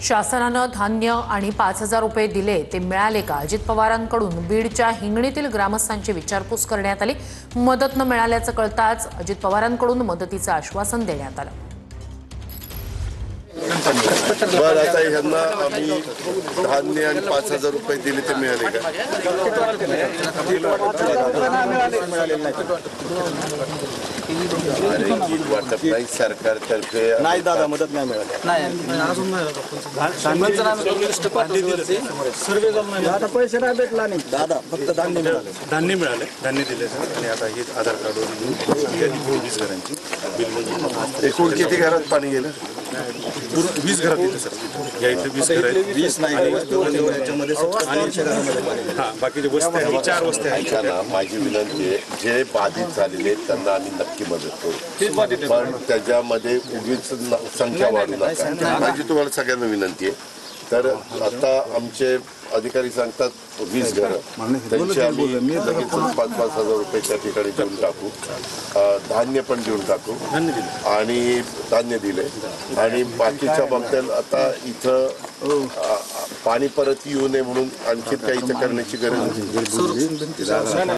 शासनानं धान्य आणि 5,000 रुपये दिले ते मिळाले का? अजित पवारांकडून बीडच्या हिंगणीतील ग्रामस्थांची विचारपूस करण्यात आली। मदत न मिळाल्याचं कळताच अजित पवारांकडून मदतीचं आश्वासन देण्यात आलं। बरं, आता ह्यांना आम्ही धान्य आणि 5,000 रुपये दिले ते मिळाले का? अरे किट वाटप नाही सरकारतर्फे नाही दादा, मदत नाही मिळाली। आता पैसे नाही भेटला नाही दादा, फक्त धान्य मिळाले। धान्य दिले सर। आणि आता हे आधार कार्ड 20 घरांची बिल म्हणजे एकूण किती घरात पाणी गेलं? 20 घरात दिले सर। या इथे 20 घर आहेत, 20 नाही याच्यामध्ये हां बाकीचे वस्ती आहेत, 4 वस्ती आहेत। ऐका ना, माझी विनंती आहे, जे बाधित झालेले आहेत त्यांना आम्ही नक्की मदत करू, पण त्याच्यामध्ये उगीच संख्या वाढू नका। माझी तुम्हाला सगळ्यांना विनंती आहे। तर आता आमचे अधिकारी सांगतात 20 घरं, त्यांची आम्ही लगेच 5,000 रुपये त्या ठिकाणी देऊन टाकू, धान्य पण देऊन टाकू आणि धान्य दिले। आणि बाकीच्या बाबतीत आता इथं पाणी परत येऊ नये म्हणून आणखी काही इथं करण्याची गरज नाही।